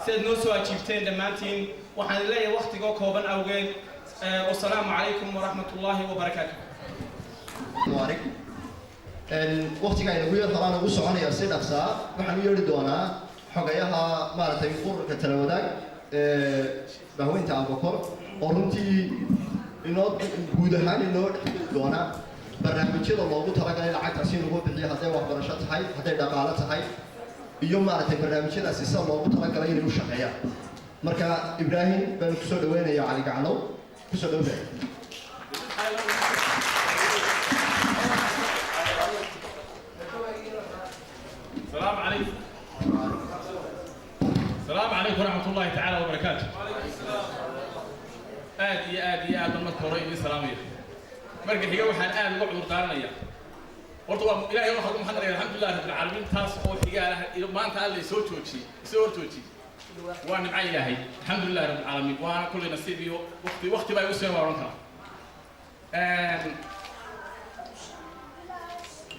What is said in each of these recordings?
سيد نوسو أجيبتين دمانتين وحن الله وقتكو كوبان أوغين والسلام عليكم ورحمة الله وبركاته. وعليكم. الوقت كان يقول طبعا أبو سعود يصير نفسه وحن يردونا حقيقة ما تيقول كتلودك بهو أنت أبو بكر ورنتي إنه جودها إنه دونا برنامج كذا الله ترى قال العكس عشان هو بدي هذا وحبرشات هاي هذا دقالات هاي يوم ما برنامج كذا أساسا الله ترى قال يلو شقيا مركا إبراهيم بن كسر وين يا علي قعنو كسر وين السلام عليكم. السلام عليكم ورحمة الله تعالى وبركاته. آدي المذكورين السلامية. مركز حجاب وحن آد وقعد ورطانية. ورطوا إلهي الله محمد الحمد لله رب العالمين تاس أو حجاب ما أنت قال لي سوتشي وأنا معي إلهي الحمد لله رب العالمين وأنا كل نصيبي وقتي بقى يوسف ورانك.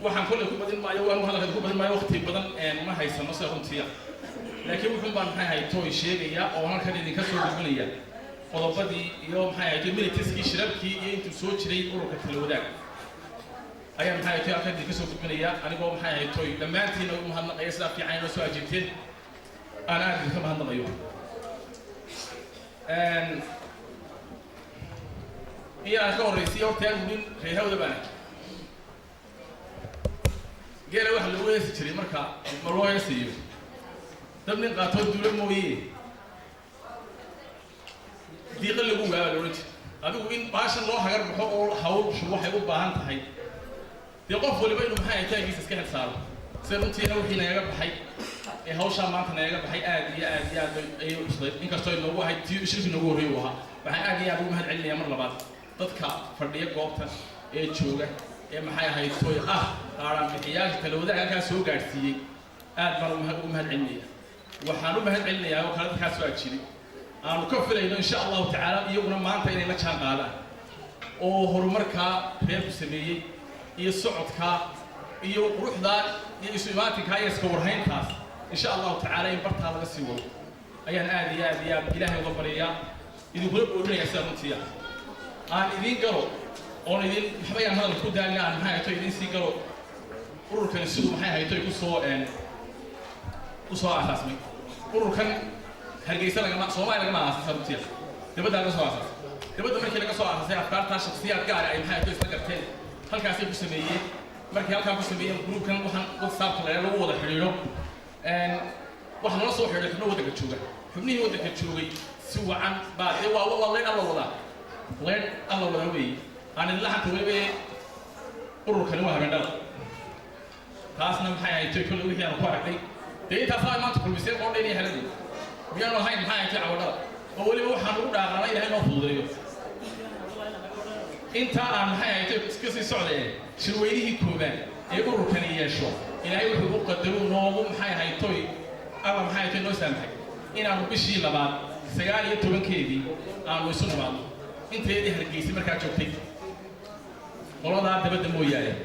waxaan kulli ku badin maayo waan waxa laga ku badin maayo waqti badan ma haysano soo runtiya laakiin wuxuu baan maxay hay tooy sheegaya oo halkan idin ka soo gudbinaya qodobadii iyo maxay hay militiskii shirabkii iyo intuu soo jiray ururka talawadaag ayaan maxay hay halkan idin ka soo gudbinaya anigoo maxay hay tooy dhamaantiin oo mahadnaqay isla fiican oo soo ajibteen ana aad ka mahadnaqayo iyo ka horreysay oo taan gudin reehawda baan geela waxa lagu yeesi jiray marka loo yeesiyo dabnin qaatood duula mooyee diiqo lagu gaaba looji adigu in baashan loo hagar baxo oo hawshu waxay u baahan tahay dee qof waliba inuu maxay taagiisa iska xil saaro sida runtiina wixii naga baxay ee hawsha maanta naga baxay aad ay u usday inkastoo inoogu ahay shirki noogu horreeyay waxa waxaan aad ugu mahad celinayaa mar labaad dadka fadhiya goobta ee jooga maxay ahayd tooy qaaran bixiyaasha talawada halka soo gaarsiiyay aad baan u mahad celinayaa waxaan u mahad celinayaa oo kala dadka soo ajiri aanu ka filayno insha Allah ta'ala iyaguna maanta inay la jaan qaadaan oo horumarka reerku sameeyay iyo socodka iyo quruxda iyo ismaatinka iyo iska warhayntaas insha Allah ta'ala in barta laga sii wado ayaan aad ilaahay uga bariyaa idin kula boodinaya sababtiya aan idin galo oo idin waxbayaan hadal ku daalaan maxay tahay idin si galo ururkan sidoo maxay haytay ku soo aasasmay ururkan hargeysa laga Soomaaliya laga aasasay dibadda laga soo aasasay dibadda markii laga soo aasasay afkaarta shakhsiyaad gaar ah ay maxay tahay isla garteen halkaas ay ku sameeyeen markii halkaan ku sameeyeen ururkan waxaan WhatsApp lagu wada xiriiro waxaan la soo xiriiray xubnihii waddanka joogay si wacan baad waa leen alla wada weey أنا اللي حتى ولي أروح كلمة هبندل خاصنا محيي تقول كل وجه أنا قارئ تيجي تصاي ما تقول بيصير قردني هلدي بيانو هاي محيي تعودنا أولي هو حنود على هاي المفروض ريو أنت محيي تقول سكسي سعودي شرويني كوبان يقول كنيه شو إلى أي وحده قدروا نوم محيي هاي توي أما محيي تقول نسمع إن أنا بشيء لبعض سجال يتوبن كذي أنا ويسون بعض أنت يدي هالكيس مركز شوفتي والله هذا بدل موياه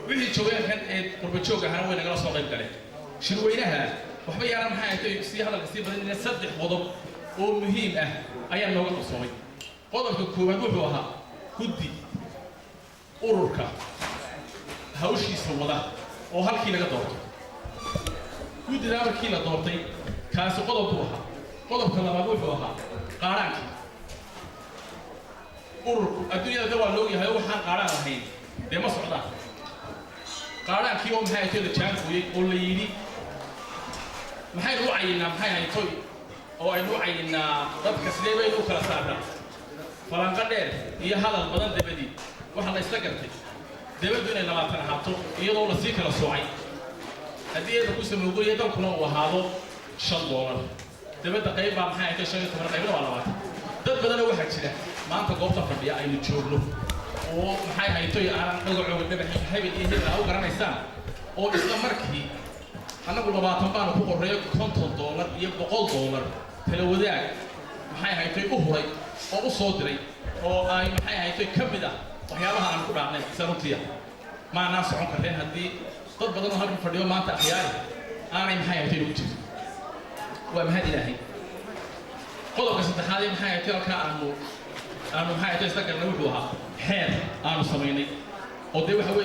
ويجي شوية كان قرب شوكة هنوي نقرأ صوغ يبقى شروينها وحبي أنا محايا تسي هذا القصير بدل نصدق وضب ومهم أيام لو قصوا صوي وضب كوما جوها كدي أوركا هوشي سودا وهالكي لقى دورت كدي ده هالكي لقى دورتي كان سقطوا بوها وضب كلام جوها قارنك الدنيا دوا لوجي هاي وحنا قارن هاي ده ما صعدا قارن كيوم هاي كده كان يقول لي ما هي وعينا ما هي توي أو أي وعينا ضد كسليبة يوكل ساعة فلان قدر هي هذا البدن دبدي وحنا يستقرتي دبدي لما تنحطه يضول سيك الصوعي هذه تقول سموه يدور كنا وهذا $100 دبدي قريبا ما هي كشيء ثمن قريبا ولا واحد dad badan oo waxa jira maanta goobta fadhiya aynu joogno oo maxay hayto aan magacooda dhabaxay habeen iyo hebel oo garanaysaan oo isla markii anagu 20 baan ku qoray $50 iyo $100 kala wadaag maxay hayto u huray oo u soo diray oo ay maxay hayto kamid ah waxyaabaha aan ku dhaacnay sababtiya ma aan socon kareen hadii dad badan oo halkan fadhiyo maanta akhyaari aanay maxay hayto u jirto ومهد إلهي قدر كسر هذه محاية تلك أنا محاية تستكر نوجها حير أنا صميني ودي وحوي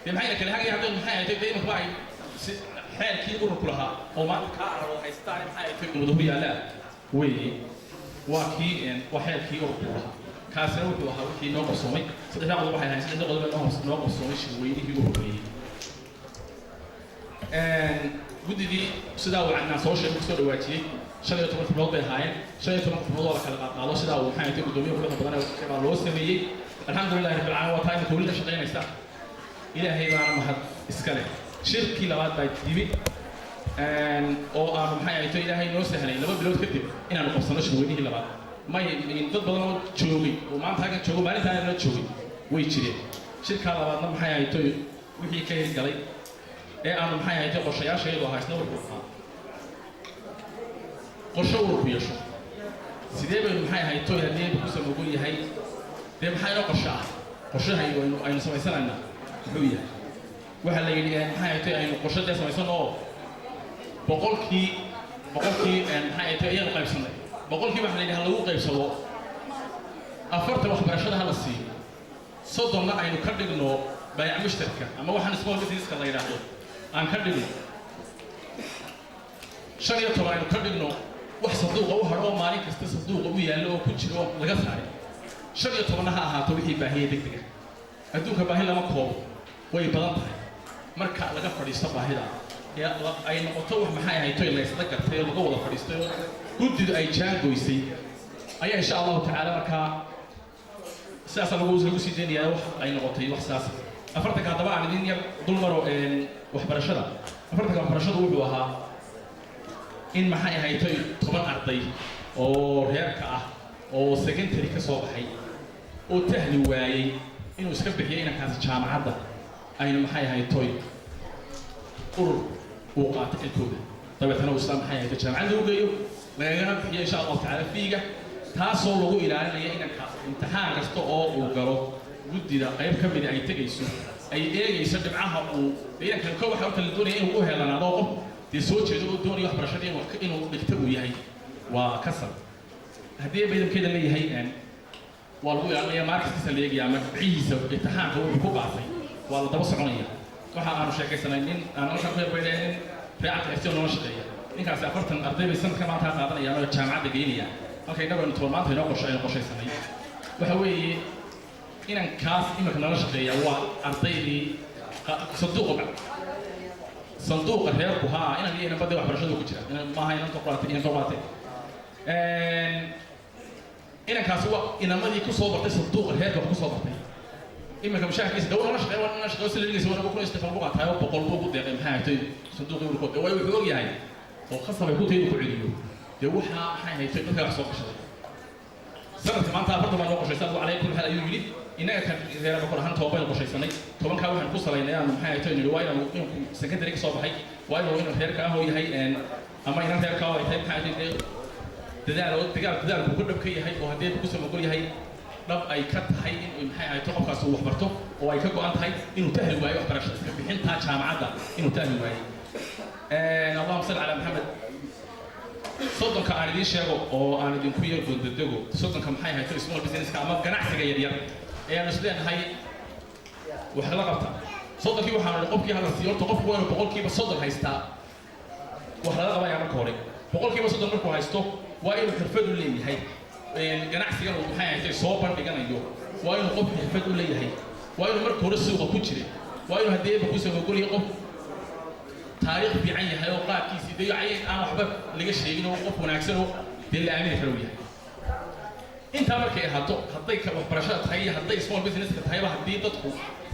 دي محاية كل حاجة يعطون محاية دي مخبعي حير كي يقولوا كلها وما كارو هيستعمل محاية تلك مدوبية لا وكي وحير كي يقولوا كلها كاسر وجهها وكي نوق صومي سيدنا قدر واحد هاي سيدنا قدر نوق صومي شوي يقولوا كلها ودي دي سداو عنا سوشيال مكسور واتي شلي تمر في الوضع هاي شلي تمر في الوضع قالوا سداو حين تبدو دومي وكلها بدنا كمان لو سمي الحمد لله رب العالمين وتايم كل شيء نيسا إلى هي ما مهد إسكاله شركة لواد بايت ديبي أو محايا يتو إلى هي نوسه هني لما بلوت كتب إن أنا قصنا شو ودي لواد ما ينتظر بدنا تشوي وما نتاعك تشوي ما نتاعك تشوي ويشري شركة لواد محايا يتو وهي كي قلي أنا محايا يتو قشيا شيء لو هايسنا ورقها قشوا ورقيشوا سيدي محايا يتو يعني بكوس المقولي هاي دي محايا قشة هاي وين سميسنا لنا حوية وحلا يلي محايا يتو يعني قشة دي سميسنا أو بقولكي محايا يتو أيام قيب سنة بقولكي وحلا يلي هلو قيب سوا أفرت وخبر شده هلا السي صدقنا أي نكرر إنه بيع مشتركة أما واحد اسمه بيزنس كذا يراقب عن كرر شريعة طبعا نكرر إنه واحد صدوق أو هرو مالك استصدوق أو يالله كتشرو لقص عليه شريعة طبعا ها توبيه باهية دقيقة أدوك باهية لما كوب ويبلغ مركع لقى فريسة باهية يا أي نقطة محايا هي توي ليس ذكر في الجو فريسة كنت أي جان قويسي أي إن شاء الله تعالى مركع ساسا لوزي دنيا أي نقطة وحساس أفرتك هذا بقى عن الدنيا دول مرة وحبرشة أفرتك وحبرشة وجوها إن محايا هي توي طبعا أرضي أو رياكة أو سكنتري كصوبحي أو تهني واي إنه سكب بحيينا كانت جامعة هذا أي محايا هي توي قر وقات الكودة طبعا أنا وسام محايا هي جامعة عنده وجيو ما يجرب إن شاء الله تعالى فيجا تاسو لغو إلى أن يأينا امتحان رستو أو وقرو ودي دا قيب كمدي أي تجيسو أي إيه يسد معها أو إذا كان كوب حاولت الدنيا إيه وهي لنا ضوء دي سوتش يدو الدنيا وحبر شديد وكأنه بيكتبوا يهي وكسر هدي بيدم كده اللي هي يعني والله يعني ماركس اللي يجي عم عيسى امتحان هو كوب عصي والله ده بص عنيا وحنا أنا شاكي سنين أنا شاكي بيدين ريعة إفتيون نشطية إن كان سافرت الأرض بسنة كمان تاخذنا يعني الجامعة دقيقة أوكي نبغى نتورمات هنا قشة سنين وحوي إن كاس إما كنا نشقي أو أرضي صندوق بعد صندوق الهير بها إن اللي أنا بدي واحد برشلونة كتير إن ما هي نتوقعات إن كاس هو إن ما دي كصوبة صندوق الهير كصوبة إما كمشاهد كيس دولة نشقي ولا نشقي وسيل اللي يسوونه بكون استفاد بقى هاي وبقول بقول ده محايا تي صندوق يقول هو يقول يعني وخاصة بيكون تيجي كعليو يوحى حين يتم كذا صوب شديد سنة ما أنت أفرض ما نوقش يسألوا عليه كل هذا يجري إنك كان إذا بقول هن توبين نوقش يسني توبين كانوا هن قصة لينا من حين يتم الرواية إنه سكندري كصوب هاي وإنه إنه هير كأهو يهي إن أما إنه هير كأهو يهي حين تدار بكل بكي هاي وهدي بقصة بقول يهي رب أي كت هاي إنه حين يتوقف كسو وحبرته وأي كجو أنت هاي إنه تهل وعي وحبرش بحين تاج عمادة إنه تهل وعي اللهم صل على محمد صدق كان عندي شيء أو أنا دين كوير كنت دقو صدق كم حي هاي تسمول بزنس كأما جناح سجير يا يعني نسلين هاي وحلقتها صدق كي وحنا نقوم كي هذا السيارة تقف وين بقول كي بس صدق هيستا وحلقة ما يعمل كوري بقول كي بس صدق مركو هيستو وين حرفدوا اللي هاي جناح سجير وحي هاي صوبر بيجانا يو وين قف حرفدوا اللي هاي وين مركو رسوا وكتير وين هدي بقول بقول يقف تاريخ بعين هاي وقع كيسي دي عين أنا وحبك اللي جش يجينه وقف ونعكسه دي اللي عامل فلوية أنت مركي هتضيك وحبرشات هاي هتضيك سمول بيزنس هاي هتضيك تدخل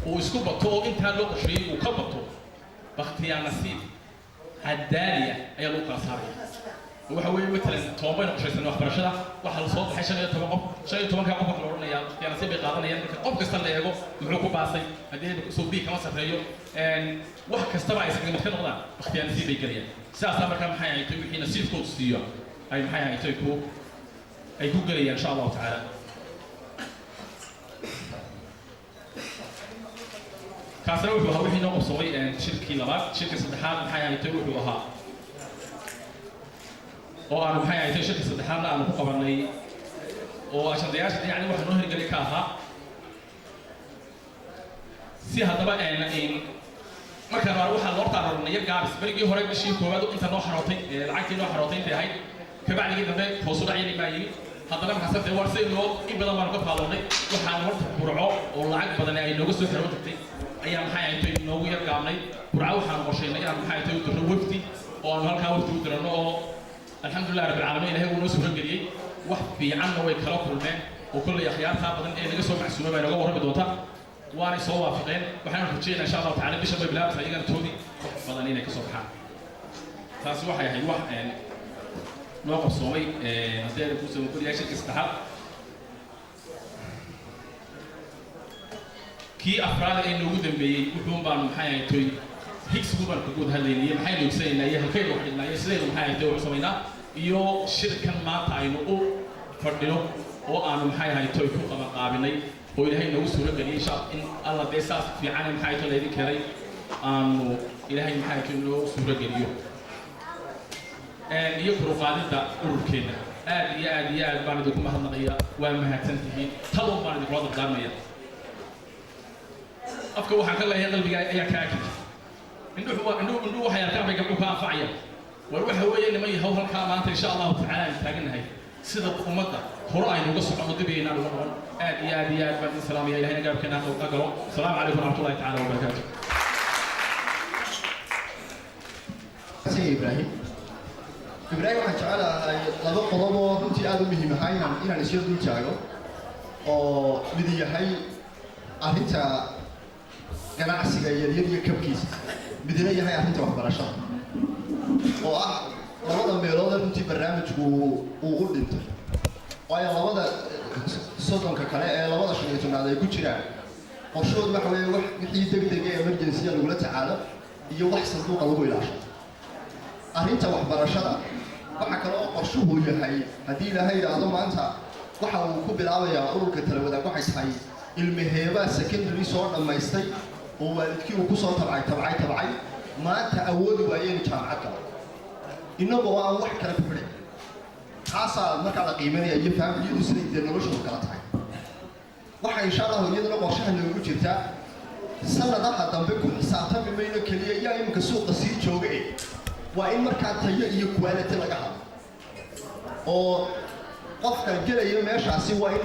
ويسكوب بطو أنت لو شيء وكبطو باختيار نسيب الدالية أي لوقا صاري وحوي مثلا توبين وشيء سنة وحبرشات وحل صوت حي شيء تبقى شيء تبقى كأبوك لورنا يا نسيب قاضنا يا قف كستان ليهو معكو باسي هديه سوبي كمان سفريو wax kastaba ay isaga midka noqdaan waqtiyan si bay galiyaan sidaas markaa maxay ay tahay wixii nasiibkooda siiyo ay maxay ay tahay ku galayaan insha Allah taala kaasna wuxuu wixii noo qabsoomay shirkii labaad shirkii saddexaad maxay ay tahay wuxuu ahaa oo aan maxay ahayd shirka saddexaadna aan ku qabanay oo ashadayaasha yani waxa noo hirgelin ka ahaa si haddaba markaan hore waxaa loo taararnay gaabis berigii hore bishii koowaad inta noo xarootay lacagtii noo xarootay intay ahayd kabacdigii dambe hoos u dhacyani baa yimid haddana maxasabtay war si loo in badan baanu ka faadoonay waxaan horta burco oo lacag badan ay nooga soo xiroo tagtay ayaa maxay ahayd inoogu yar gaabnay burco waxaan qorshaynay inaan maxay ahayd u dirno wafdi oo aan halkaa wafdi u dirano oo alxamdulilah rabbil caalamiin ilaahay uu noo suuro geliyey wax fiicanna way kala kulmeen oo kolley akhyaartaa badan ee naga soo macsuumay baa nooga warrami doonta waanay soo waafaqeen waxaan rajeynaa insha allahu tacala bisha bay bilaabta iyagana toodii wax badan inay ka soo baxaan taasi waxay ahayd wax noo qabsoomay haddii ayna kuusoo koliyaa shirka saddexaad kii afraad ee noogu dambeeyey wuxuun baanu maxay ahayd toy higsigu baan kaga wada hadlaynay maxaynu higsanaynaa iyo halkaynu wax dhignaa iyo sidaynu maxay ahayd wax samaynaa iyo shirkan maanta aynu u fadhino oo aanu maxay ahayd toy ku qabanqaabinay oo ilaahay noogu suuro geliyey insha in alla dee saas fiican maxay ahayd laydin keenay aanu ilaahay maxay ahayd noogu suuro geliyo iyo kuruqaadida ururkeena aad iyo aad baan idinku mahadnaqaya waa mahadsantihiin talon baan idinkula dardaarmaya afka waxaan ka leeyahay qalbiga ayaa kaa akid indhuhu waxay arkaan bay gabdhuhu ka anfacaya war waxa weeye niman yahow halkaa maanta insha allahu tacaala aan taaganahay sida ummadda hore aynu uga socono dib aynaan uga noqon aad iyo aad baan idin salaamaya ilahayna gaabkeena ha galo asalaamu calaykum waraxmatullahi tacaala wabarakaatu ibrahim waxaan jecelahay laba qodob oo runtii aad u muhiim ahaa inaan isla dul taago oo mid yahay arrinta ganacsiga yaryar iyo kabkiisa midna yahay arrinta waxbarashada oo ah labada meelood runtii barnaamijku uu u dhintay waayo labada soddonka kale ee labada shan iyo tobnaad ay ku jiraan qorshahoodu waxa weeye wixii degdeg ee emergency-a lagula tacaalo iyo wax sanduuqa lagu ilaasho arrinta waxbarashada waxa kale oo qorshuhu yahay haddii ilaahay yidhaahdo maanta waxa uu ku bilaabayaa ururka tala wadaag waxay tahay ilmaheebaa secondary soo dhammaystay oo waalidkii uu ku soo tabcay maanta awoodi waayeen jaamacad galo innagoo aan wax kala bixin taasaa markaa la qiimanaya iyo fahamiyadu siday dee noloshooda kala tahay waxa insha allahu iyadana qorshaha noogu jirtaa sanadaha dambe ku xisaabtami mayno keliya yaa iminka suuqa sii jooga waa in markaa tayo iyo quality laga hadlo oo qofka gelaya meeshaasi waa in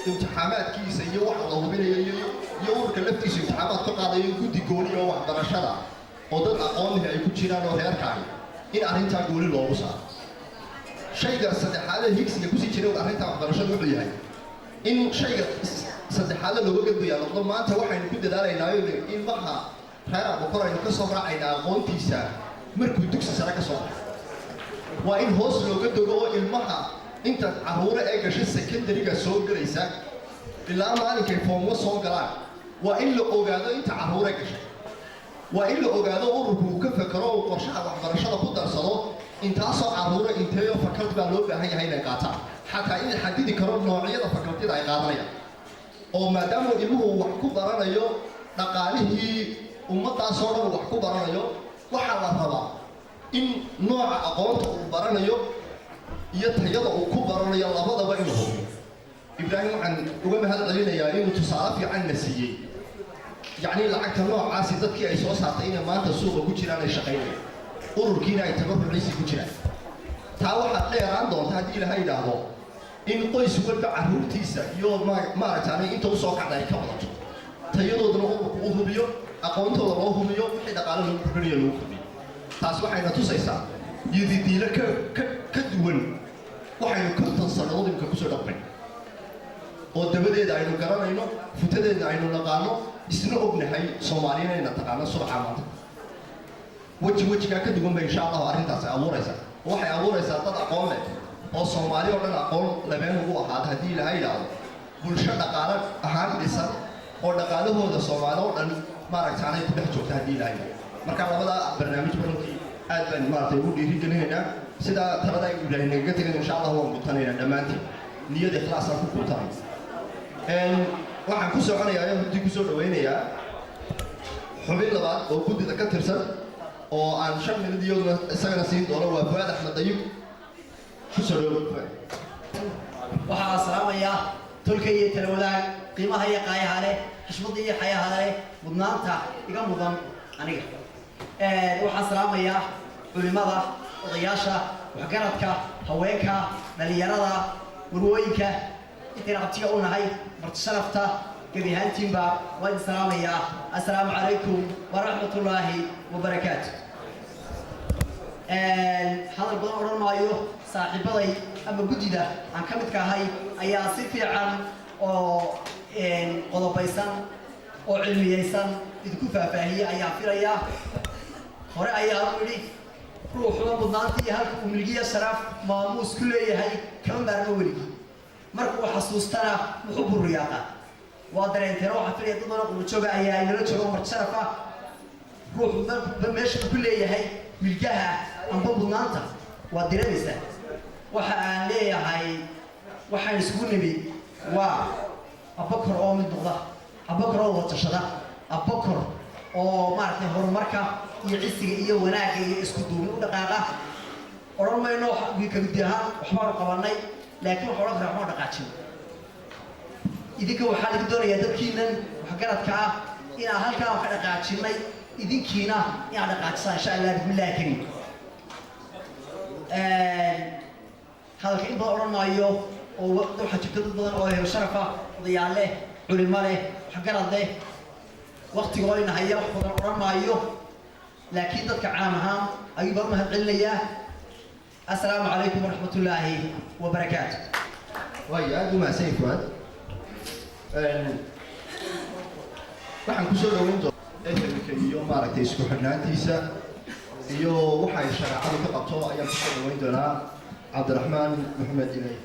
imtixaamaadkiisa iyo waxa la hubinayo iyo ururka laftiisa imtixaamaad ka qaadayo guddi gooni oo waxbarashada oo dad aqoon ay ku jiraan oo reerkaaga in arrintaa gooni loogu saaro shayga saddexaad ee higsiga kusii jiray arrinta waxbarashada wuxuu yahay in shayga saddexaad looga gudbayaa noqdo maanta waxaynu ku dadaalaynaa in maha reer abukor aynu ka soo raacaynaa aqoontiisa markuu dugsi sare ka soo baxay waa in hoos looga dogo oo ilmaha inta carruure ee gashay secondary-ga soo gelaysa ilaa maalinkay foomwa soo galaan waa in la ogaado inta carruure gashay waa in la ogaado ururku uu ka fekero uu qorshaha waxbarashada ku darsado intaasoo carruure inteeyo fakalti baa loo baahan yahay inay qaataan xataa in la xadidi karo noocyada fakaltida ay qaadanayaan oo maadaama ilmuhu wax ku baranayo dhaqaalihii ummaddaasoo dhan wax ku baranayo waxaa la rabaa in nooca aqoonta uu baranayo iyo tayada uu ku baranayo labadaba inuu hubiyo ibraahim waxaan uga mahad celinayaa inuu tusaale fiican na siiyey yacni lacagta noocaasi dadkii ay soo saartay inay maanta suuqa ku jiraan ay shaqaynayaan ururkiina ay tabaruciisi ku jiraan taa waxaad dheeraan doonta haddii ilaahay yidhaahdo in qoys walba carruurtiisa iyo maaragtaanay inta usoo kacda ay ka badato tayadoodana ururku u hubiyo aqoontooda loo hubiyo wixii dhaqaale lagu kordhinayo lagu kordhiyo taas waxayna tusaysaa yadidiilo ka duwan waxaynu konton sannadood imika kusoo dhaqmay oo dabadeeda aynu garanayno futadeeda aynu naqaano isna ognahay soomaaliyana ayna taqaano subcaa maanta wejigaa ka duwan bay insha allahu arrintaasi abuuraysaa waxay abuuraysaa dad aqoon leh oo soomaali oo dhan aqoon labeen ugu ahaada haddii ilaha yidhaahdo bulsho dhaqaale ahaan dhisan oo dhaqaalahooda soomaali oo dhan maaragtaanay ku dhex joogta haddii ilaha yidhahdo marka labada barnaamij runtii aad baan maaragtay ugu dhiirigelinaynaa sidaa talada ay ibraahim nagaga tegan insha allah waan gutanaynaa dhammaantiin niyad ikhlaasaan ku gutanay waxaan ku soconayaa runtii kusoo dhawaynayaa xubin labaad oo guddida ka tirsan oo aan 5 minad iyaduna isagana siin doono waa Fuad Axmed Dayib كسر waxaa salaamaya tolka iyo talawadaag qiimaha iyo qaayaha leh xishmada iyo xayaha leh mudnaanta iga mudan aniga waxaan salaamaya culimada odayaasha waxgaradka haweenka dhalinyarada warwooyinka intaan abtiga u nahay marti sharafta gabi ahaantiinba waan salaamaya assalaamu calaykum waraxmatullaahi wabarakaatu hadal badan odhan maayo saaxiibaday ama guddida aan ka midka ahay ayaa si fiican oo qodobaysan oo cilmiyeysan idinku faahfaahiyey ayaan filayaa hore ayaa u idhi ruuxuba mudnaantii halka uu milgiya sharaf maamuus ku leeyahay kama maarmo weligii markuu xasuustana muxuu burriyaaqa waa dareenteen waxaa filaya dad badan qurujooga ayaa inala jooga marti sharaf ah ruuxu meesha ku leeyahay milgaha amba mudnaanta waa dareemaysaa waxa aan leeyahay waxaan isku nimi waa abakor oo mid noqda abakor oo watashada abakor oo maaragtay horumarka iyo cisiga iyo wanaagga iyo isku duubni u dhaqaaqa odhan mayno kabidi ahaan waxbaanu qabanay laakiin waxa odhan karaa waxbaan dhaqaajin idinka waxaa laga doonayaa dadkiinan waxgaradka ah inaan halkaa wax ka dhaqaajinay idinkiina inaad dhaqaajisaan insha allah bismillahi kariim hadalka in badan odhan maayo oo waxaa jirta dad badan oo helo sharafa odayaal leh culimo leh waxgarad leh waktigoo ina haya wax badan odhan maayo laakiin dadka caam ahaan ayuu baan u mahad celinayaa assalaamu calaykum waraxmatullaahi wabarakaatu waayo aad u mahadsan fuad waxaan kusoo dhaweyn doonaa ehelka iyo maaragtay isku xidhnaantiisa iyo waxa ay shareecadu ka qabto ayaan kusoo dhaweyn doonaa cabdiraxmaan maxamed ilay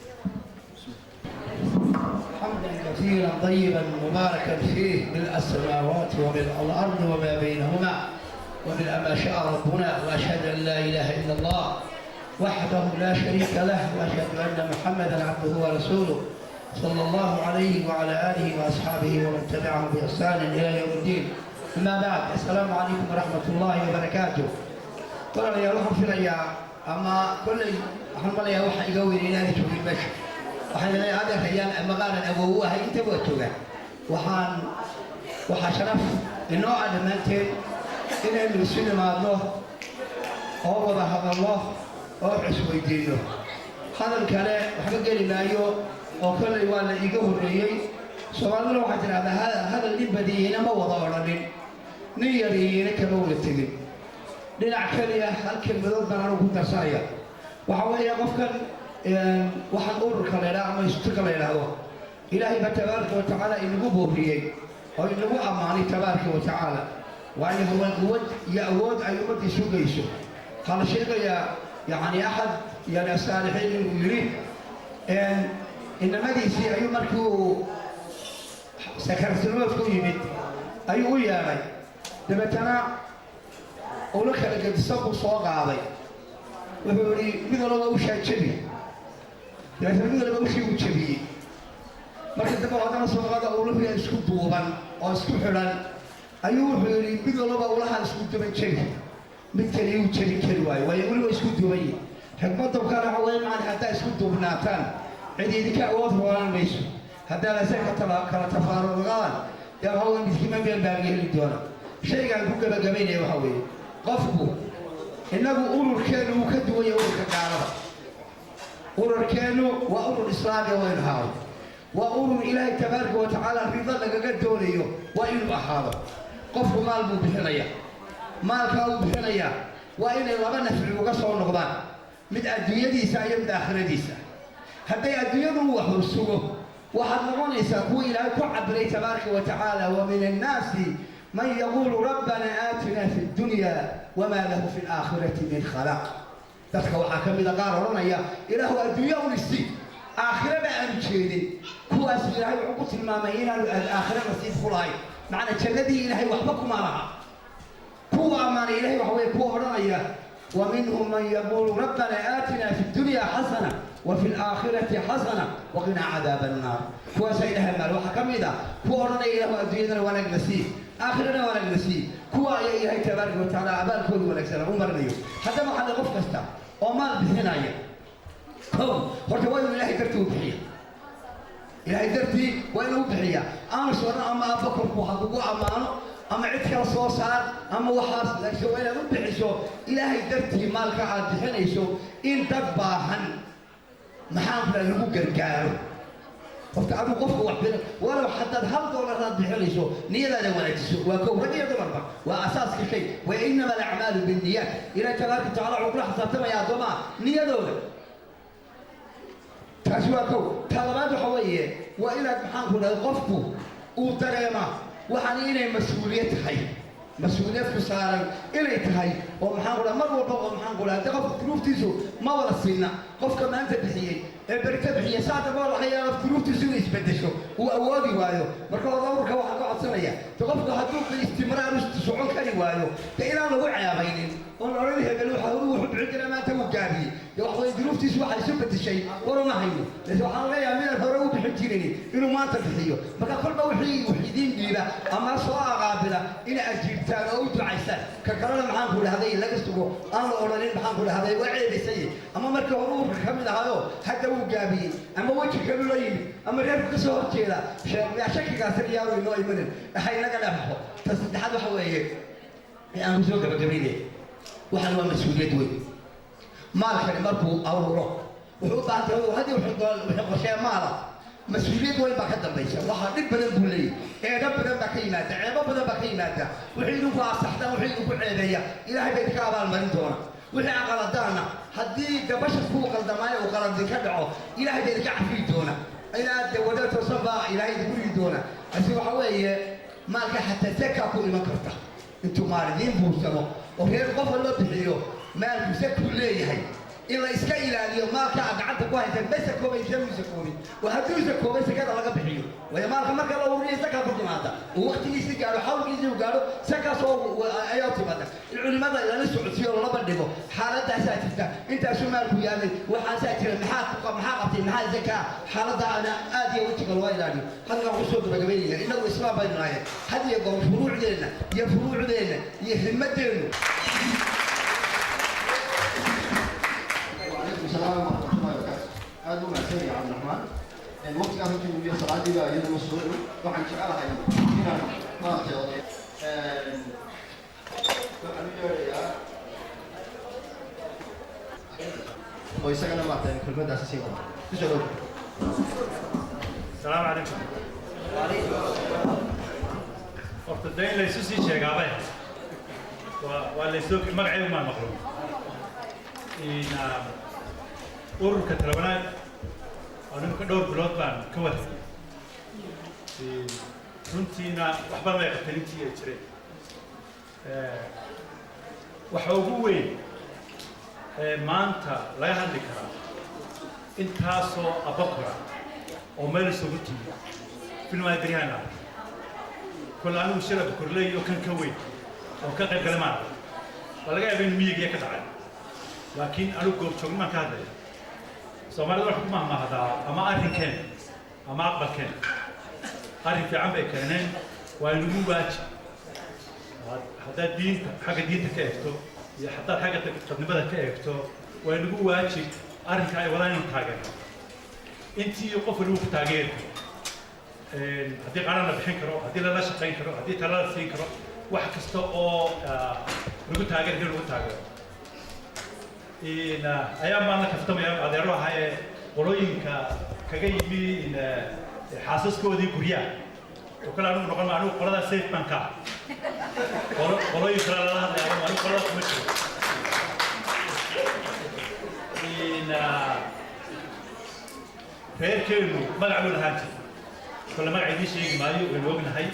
حمدا كثيرا طيبا مباركا فيه ملء السماوات وملء الارض وما بينهما وملء ما شاء ربنا واشهد ان لا اله الا الله وحده لا شريك له واشهد ان محمدا عبده ورسوله صلى الله عليه وعلى اله واصحابه ومن تبعهم باحسان الى يوم الدين. اما بعد السلام عليكم ورحمه الله وبركاته. قال يا روح في الايام اما كل حمل يا وحي يقوي الى في المشي waxaan leeyahay adeer hayaan magaalada awoowaha inta waa jooga waxaa sharaf inoo ah dhammaanteen inaynu isu nimaadno oo wada hadallo oo isweydiino hadal kale waxba geli maayo oo kolley waa la iiga horreeyey soomaaliduna waxaa tidhahdaa hadal nin badiyeyna ma wada odhanin nin yariyeyna kama wada tegin dhinac keliya hal kelmadood baan anigu ku darsanaya waxaa weeya qofkan waxaan ururka la yidhaha ama istirka la yidhaahdo ilaahay baa tabaaraka wa tacaala inagu booriyey oo inagu ammaanay tabaaraka wa tacaala waa in quwad iyo awood ay ummadda isu geyso waxaa la sheegayaa yacni axad yani asaalixiin inuu yidhi inamadiisii ayuu markii uu sakartilmoodku yimid ayuu u yeedhay dabeetana ula kala gedisan buu soo qaaday wuxuu yidhi mid walba u shaajabi dabeetana mid walba ushii u jabiyey marka dambe haddana soomaalida ulahiya isku duuban oo isku xidhan ayuu wuxuu yidhi mid walba ulaha isku duban jabi mid kaliya uu jabin kari waayo waayo weliba isku duuban yihin xikmadda kale waxa weeye macani haddaa isku duubnaataan cid idinka awood roolan mayso haddaa laseka kala tafaaruqaan dee waxa weye midkiima meel baa laga heli doona shaygaan ku gabagabaynaya waxa weeye qofku innagu ururkeenu uu ka duwan yahay ururka gaalada ururkeenu waa urur islaamiya waynu ahaado waa urur ilaahay tabaaraka wa tacaala rido lagaga doonayo waa inuu ahaado qofku maal buu bixinaya maalkaa uu bixinaya waa inay laba nafci uga soo noqdaan mid adduunyadiisa iyo mid aakhiradiisa hadday adduunyadu u waxursugo waxaad noqonaysaa kuwa ilaahay ku cabiray tabaaraka wa tacaala wa min annaasi man yaquulu rabbana aatina fi dunya wamaa lahu fi laakhirati min khalaq dadka waxaa ka mida qaar odhanaya ilaahu adduunya u dhisi aakhiraba aanu jeedin kuwaas ilaahay wuxuu ku tilmaamay inaanu aakhira nasiib ku lahayn macna jannadii ilaahay waxba kuma laha kuwa ammaanay ilaahay waxa weye kuwa odhanaya ومنهم من يقول ربنا آتنا في الدنيا حسنة وفي الآخرة حسنة وقنا عذاب النار هو سيدها المال وحكم إذا هو أرنا إله الدنيا ونجلسي آخرنا ونجلسي هو إلهي تبارك وتعالى أبال كل ونكسر عمر نيو حتى ما حد غف كستا ومال بثنايا كم هرت وين إلهي درتي وبحية إلهي درتي وين وبحية أنا صورنا أما أفكر بوحدو أمانه أما عدك الصوصات أما وحاس لك شو وين وبحيشو إلهي درتي مالك عاد بحنيشو إن تباهن محافل المقر قالوا قفت عدو قفك وحبنا ولو حتى $1 راد بحنيشو نية لا ولا تسوق وكو رجع دمربا وأساس كل شيء وإنما الأعمال بالنيات إلى تبارك وتعالى عقل حسابتما يا جماعة نية دولة تاسواكو طلبات حويه وإلى محافل القفك ودريما وحنين مسؤولية هاي مسؤولية كسارة إلى هاي ومحاولة مرة بقى محاولة تقف تروف تيزو ما ولا سينا قف كمان أنت بحية بركة بحية ساعة بقى حياة تروف تيزو يسبدشوا وأوادي وايو مركب دورك واحد قاعد سنية تقف هدوك الاستمرار استشعار كذي وايو تينا لو وعيا بينين ونوريه قالوا حلو وحب عندنا ما تو جابي يوحوا يدروف تيزو حيسبت الشيء ورا ما هينو لذا حنا يا من الفرو بحجيني إنه ما تفحيو مركب كل ما وحيدين ديلا أما سواء قابلة إلى أجيب تانو تعيسان كقرنا معاهم كل هذا لقصتوا أنا أورانين معاهم كل هذا وعي بسيء أما مركب هروب كمل هذا حتى هو جابي أما وجه كانوا لين أما غير كسر كذا شكل كاسر يا روي نوع من هاي نقله تصدق هذا حويه أنا مسوق بجميله وحنا مسؤولية وين مالك مركو أو روح وحب بعده وهذه وحب شيء ماله مسؤولية وين بقدم بيشه واحد بدل بولي إيه بدل بكينات عيب بدل بكينات وحيدوا فاصحنا وحيدوا بعيدية إلهي بيتك أبال مريضونا وحي عقل دانا هدي دبش فوق الدماء وقرن ذكره إلهي بيتك عفيدونا إلى ودرت صبا إلهي يريدونا أسيب حويه مالك حتى زكاة كل ما كرته أنتم ماردين بوسمو وغير قفل الله بحيو مالك زكوا ليه هاي إلا إسكايل اليوم ما كان قعدت واحد بس كوبي يسوي سكوني وهدو سكوبي سكذا لقى بحيو ويا مالك ما كان لو ريه سكا بدي ماذا ووقت يجي قالوا حاول يجي وقالوا سكا صو أيات ماذا العلماء لا نسعد سير ولا بديبه حالة أساتذة أنت شو مالك ويانا وحاساتي محاقتي محل زكاة حالة أنا آدي وجهك الوايلاني هذا غصود بقبيلنا إنه الإسلام بيننا هذه يقول فروع لنا يا فروع لنا يهمتنا السلام ورحمة الله وبركاته. هذا ما سمي عبد الرحمن. الوقت كان في النبي صلى الله عليه وسلم يد مسؤول وعن شعارها هنا ما تيضي. ويسألنا ما تاني كل مدة أساسية. تجرب. السلام عليكم. وقت الدين ليسوا شيء قابل. وليسوا مقعد ما مخلوق. إن ururka talabanaad anuu dhowr bilood baan ka waday runtiina waxba ma qatalintii ay jireen waxa ugu weyn maanta laga hadli karaa intaasoo abakora oo meel isugu timi filmaa dirihana kul anigu shirab kurley oo kan ka weyn oo ka qayb galay maanta laga yaabay in miyiga ka dhacay laakiin anigu goob joogman ka hadlay Soomaalida wax kuma mahada ama arrinkan ama aqbalkan arrinka cambe keeneen waa inuu waajib hada diinta xagga diinta ka eegto iyo xataa xagga qadnimada ka eegto waa inuu waajib arrinka ay wadaan inuu taageero intii qof uu taageero haddii qaran la bixin karo haddii la shaqeyn karo haddii tala la siin karo wax kasta oo lagu taageero إن أيام ما كفتم أيام أديروها هاي قلوين كجاي إن حاسس كودي كوريا وكل أنو نقول ما أنو قلنا سيف بنكا قلوين كلا لا هذا أنو قلنا كمشي إن غير كله ما نعمل هانتي كل ما عندي شيء ما يو ونوجنا هاي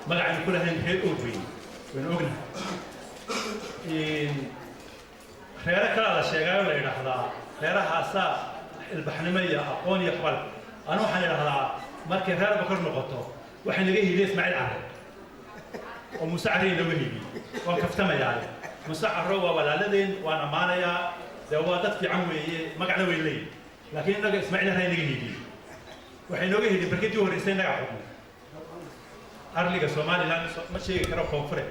ما نعمل كل هاي غير أوبي ونوجنا إن خيرك على شيء ولا يرحلا خيرها حاسة البحنمية أقوني أقبل أنا وحنا لها مركز هذا بكر نقطه وحنا جيه ليه اسماعيل عرب ومسعرين لوهي وكفتما يعني مسعر هو ولا لدين وأنا معنا يا دوادت في عمي مقعد ويلي لكن إنك اسماعيل هاي نجيه لي وحنا جيه لي بركتي ورئيسين نقعد أرلي كسومالي لان ماشي كرا كونفرة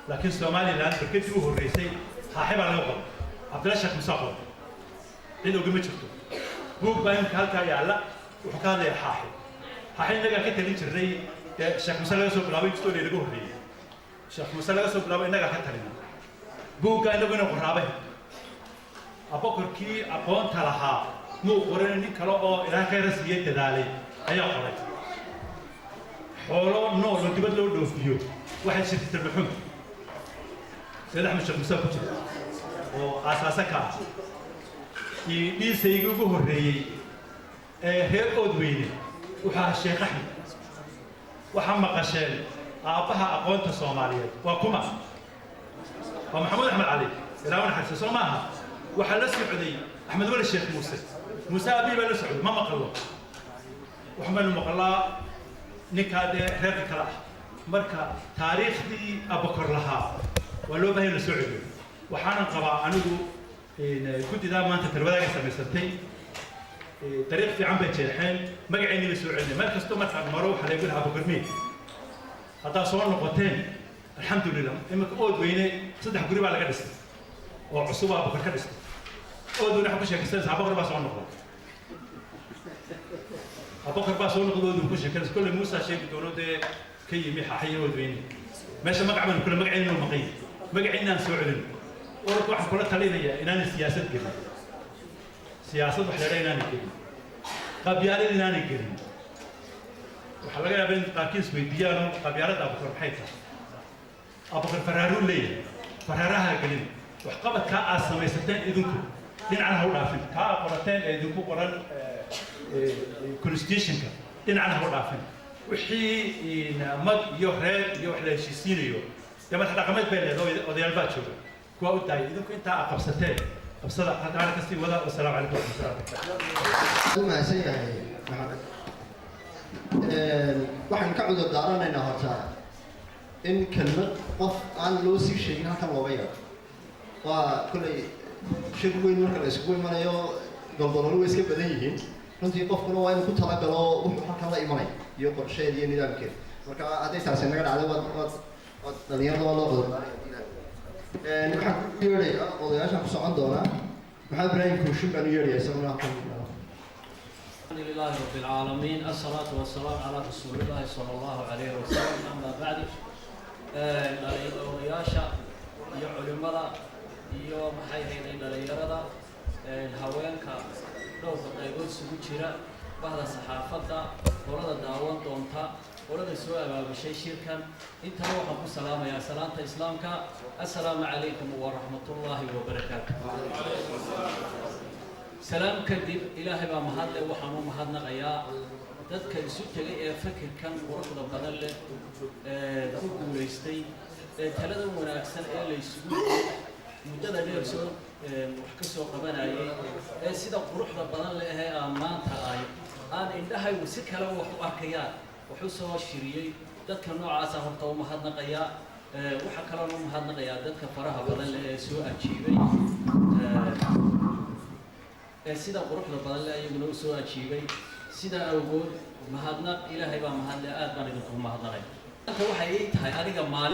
لكن سومالي لان بركتي ورئيسين حاحب على الوقت عبد الله الشيخ مساقط إنه قمة شفته buug baa imka halkaa yaalla wuxuu ka hadlayaa xaaxi xaaxi innagaa ka talin jirnay sheekh muse laga soo bilaabay inkastoo laynaga horreeyey sheekh muse laga soo bilaabay innagaa ka talina buuggaa innagu inuu qoraabay abokorkii aqoonta lahaa muu qoran nin kale oo ilaaha ka rasiiyey dadaalay ayaa qoray xoolo nool oo dibad loo dhoofiyo waxay shirkita dhuxum سيد أحمد شيخ موسى كتير وأساسا كا دي سيجي وجهري هير أودويني وحا الشيخ أحمد وحما قشال أبها أقوانت الصومالية وكما ومحمود أحمد علي راون حرس صوماها وحلا سعودي أحمد ولا الشيخ موسى أبي ولا سعود ما مقلوا وحمل مقلا نكاد هير كلا مركا تاريخ دي أبكر لها ولو بهي السعودي وحنا قبا عنو كنت دا ما انت تلوذاك سميستي طريق في عم بتشحن مقعيني بالسعودي ما كستو ما مروح على يقولها ابو كرمين هذا صور نقطتين الحمد لله اما اود ويني صدح قريب على قدس وعصوبه ابو كركدس اود وين حبش كسر ابو كربا صور نقط ابو كربا صور نقط اود وكش كل موسى شيء دونو دي كي ميحا حي اود ويني ماشي مقعد كل مقعين ومقيم مقعدنا سعودي ورد واحد كل تلينا إننا السياسة كذا سياسة وحلرينا نكذا قبيلة إننا نكذا وحلقنا بين قاكيس ويديانو قبيلة أبو بكر حيثا أبو بكر فرارون ليه فرارها كلين وحقبت كأس سميستين إذنكم لين على هؤلاء كأقرتين إذنكم قرن كونستيشن لين على هؤلاء وحي مد يهرب يوحلا شيسينيو لما تقامت بين وديال باتشو كوا وداي إذا كنت قبستين قبصة هذا على كستي ولا والسلام عليكم ورحمة الله. ما سيء محمد. waxaan ka cudur daaranaynaa horta in kelmad qof aan loo sii sheegin halkan looga yaro waa kulley shir weyn marka la isugu imanayo goboladu way iska badan yihiin runtii qofkuna waa inuu ku talagalo wuxuu halkan la imanay iyo qorsheed iyo nidaamkeed marka hadday taasi naga dhacday waad dhalinyarada waa loo cudur daaraya waxaan ku yeedhayaa odayaashaan ku socon doonaa maxamed ibraahim kuushin baan u yeedhaya isaguna halkan الحمد لله رب العالمين الصلاة والسلام على رسول الله صلى الله عليه وسلم أما بعد الرياشة يعلمنا يوم حيث الرياضة الهوانك لو بقيقول سوتشرا بعد الصحافة ورد دعوان دونتا ورد السؤال بشيء شركا انت روح ابو سلام يا سلامة اسلامك السلام عليكم ورحمة الله وبركاته سلام كدب إلهي بقى مهدل وحنو مهدنا غياء dadka isu tagay ee fikirkan quruxda badan leh ku guuleystay talada wanaagsan ee la isugu muddada dheer soo wax ka soo qabanayay sida quruxda badan leh ee maanta aan indhahaygu si kale wax u arkayaan wuxuu soo shiriyay dadka noocaas ah horta u mahadnaqaya waxa kale oo mahadnaqaya dadka faraha badan leh ee soo ajiibay sida quruxda badan leh ayaguna u soo ajiibay sida awgood mahadnaq ilaahay baa mahadle aad baan idinku mahadnaqay waxay tahay aniga maalin